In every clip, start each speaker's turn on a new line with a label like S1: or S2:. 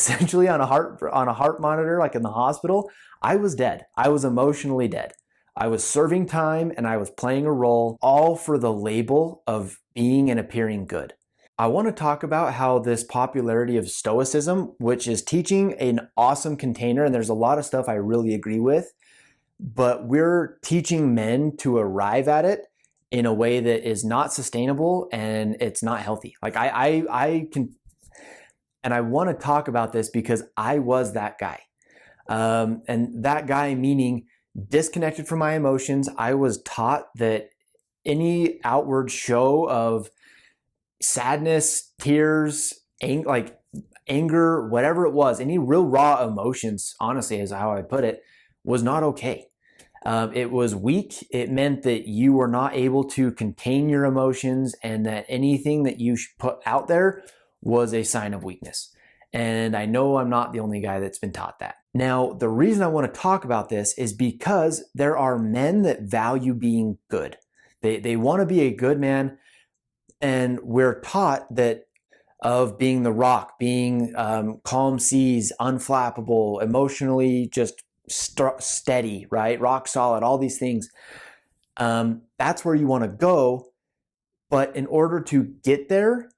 S1: essentially on a heart monitor, like in the hospital. I was dead. I was emotionally dead. I was serving time and I was playing a role, all for the label of being and appearing good. I want to talk about how this popularity of Stoicism, which is teaching an awesome container, and there's a lot of stuff I really agree with, but we're teaching men to arrive at it in a way that is not sustainable and it's not healthy. Like I can, and I want to talk about this because I was that guy. And that guy meaning disconnected from my emotions. I was taught that any outward show of sadness, tears, anger, whatever it was, any real raw emotions, honestly, is how I put it, was not okay. It was weak. It meant that you were not able to contain your emotions and that anything that you put out there was a sign of weakness. And I know I'm not the only guy that's been taught that. Now, the reason I want to talk about this is because there are men that value being good. They want to be a good man, and we're taught that of being the rock, being calm seas, unflappable, emotionally just steady, right? Rock solid, all these things. That's where you want to go. But in order to get there,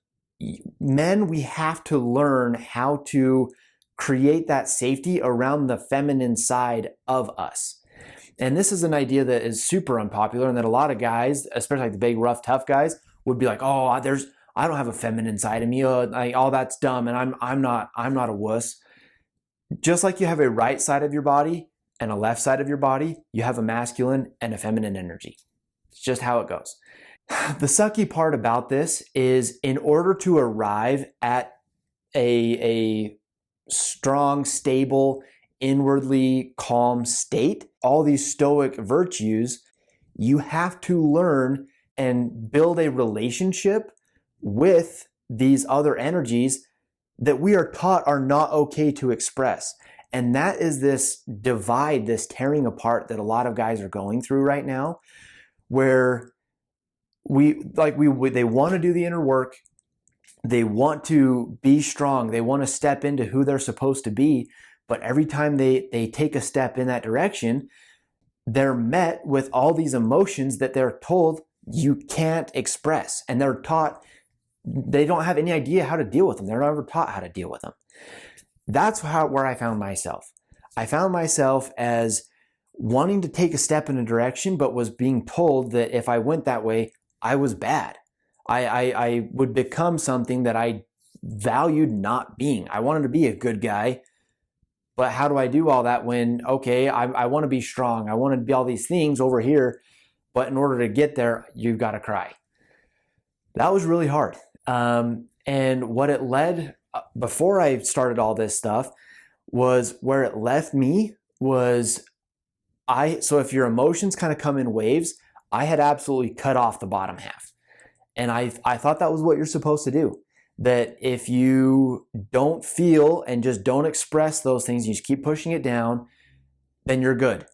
S1: men, we have to learn how to create that safety around the feminine side of us. And this is an idea that is super unpopular and that a lot of guys, especially like the big, rough, tough guys, would be like, oh, I don't have a feminine side of me. Oh, that's dumb. And I'm not a wuss. Just like you have a right side of your body and a left side of your body, you have a masculine and a feminine energy. It's just how it goes. The sucky part about this is in order to arrive at a strong, stable, inwardly calm state, all these stoic virtues, you have to learn and build a relationship with these other energies that we are taught are not okay to express. And that is this divide, this tearing apart that a lot of guys are going through right now, where they want to do the inner work. They want to be strong. They want to step into who they're supposed to be. But every time they take a step in that direction, they're met with all these emotions that they're told you can't express. And they're taught, they don't have any idea how to deal with them. They're never taught how to deal with them. That's where I found myself. I found myself as wanting to take a step in a direction, but was being told that if I went that way, I was bad. I would become something that I valued not being. I wanted to be a good guy, but how do I do all that when, okay, I want to be strong. I want to be all these things over here, but in order to get there, you've got to cry. That was really hard. And what it led, before I started all this stuff, was where it left me was so if your emotions kind of come in waves, I had absolutely cut off the bottom half. And I thought that was what you're supposed to do. That if you don't feel and just don't express those things, you just keep pushing it down, then you're good.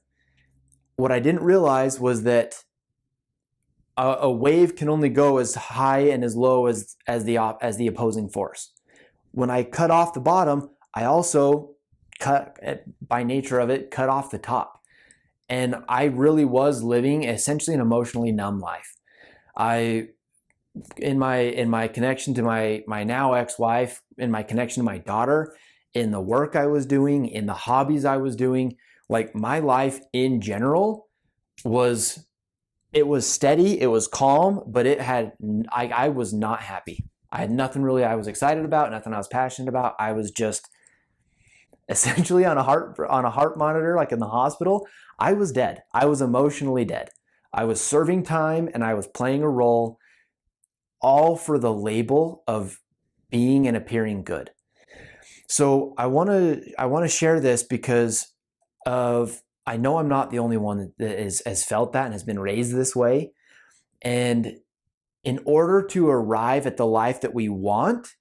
S1: What I didn't realize was that a wave can only go as high and as low as the opposing force. When I cut off the bottom, I also by nature of it, cut off the top. And I really was living essentially an emotionally numb life. In my connection to my now ex-wife, in my connection to my daughter, in the work I was doing, in the hobbies I was doing, like my life in general was steady, it was calm, but I was not happy. I had nothing really I was excited about, nothing I was passionate about. I was just essentially on a heart monitor, like in the hospital. I was dead. I was emotionally dead. I was serving time and I was playing a role, all for the label of being and appearing good. So I want to share this because I know I'm not the only one that has felt that and has been raised this way. And in order to arrive at the life that we want,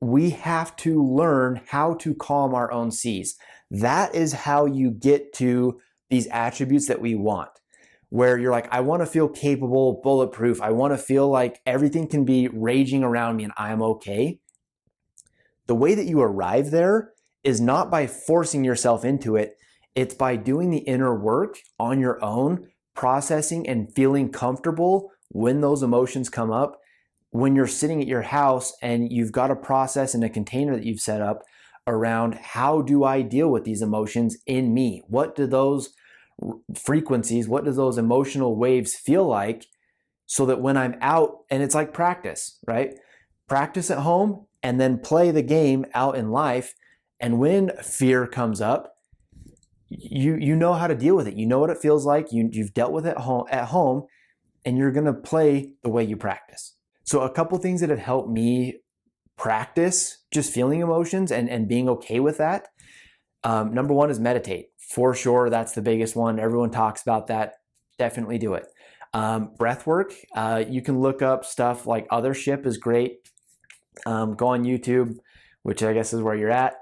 S1: we have to learn how to calm our own seas. That is how you get to these attributes that we want, where you're like, I want to feel capable, bulletproof. I want to feel like everything can be raging around me and I'm okay. The way that you arrive there is not by forcing yourself into it. It's by doing the inner work on your own, processing and feeling comfortable when those emotions come up. When you're sitting at your house and you've got a process and a container that you've set up around, how do I deal with these emotions in me? What do those frequencies, what do those emotional waves feel like? So that when I'm out, and it's like practice, right? Practice at home and then play the game out in life. And when fear comes up, you know how to deal with it. You know what it feels like. You've dealt with it at home, and you're going to play the way you practice. So a couple things that have helped me practice just feeling emotions and being okay with that. Number one is meditate. For sure, that's the biggest one. Everyone talks about that. Definitely do it. Breath work. You can look up stuff like Othership is great. Go on YouTube, which I guess is where you're at,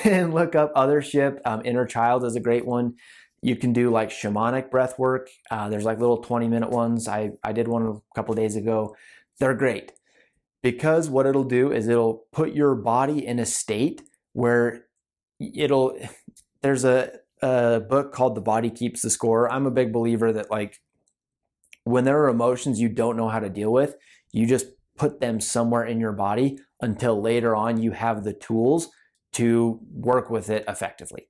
S1: and look up Othership. Inner Child is a great one. You can do like shamanic breath work. There's like little 20-minute ones. I did one a couple of days ago. They're great because what it'll do is it'll put your body in a state where there's a book called The Body Keeps the Score. I'm a big believer that like when there are emotions you don't know how to deal with, you just put them somewhere in your body until later on you have the tools to work with it effectively.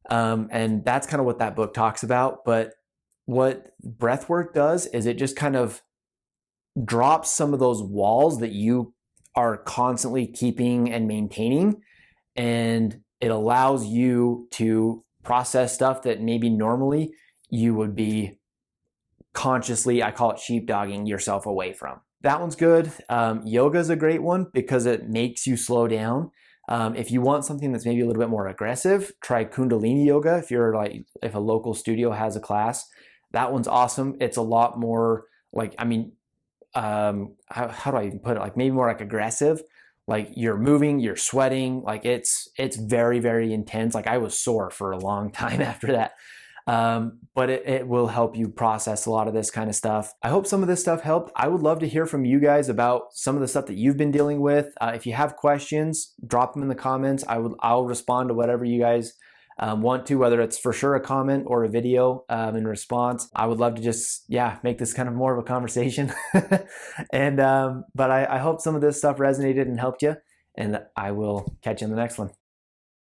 S1: And that's kind of what that book talks about. But what breath work does is it just kind of drops some of those walls that you are constantly keeping and maintaining, and it allows you to process stuff that maybe normally you would be consciously, I call it sheepdogging yourself away from. That one's good. Yoga is a great one because it makes you slow down. If you want something that's maybe a little bit more aggressive, try Kundalini yoga. If a local studio has a class, that one's awesome. It's a lot more like, how do I even put it? Like maybe more like aggressive. Like you're moving, you're sweating. Like it's very, very intense. Like I was sore for a long time after that. But it will help you process a lot of this kind of stuff. I hope some of this stuff helped. I would love to hear from you guys about some of the stuff that you've been dealing with. If you have questions, drop them in the comments. I'll respond to whatever you guys want to, whether it's for sure a comment or a video in response. I would love to just, make this kind of more of a conversation. But I hope some of this stuff resonated and helped you, and I will catch you in the next one.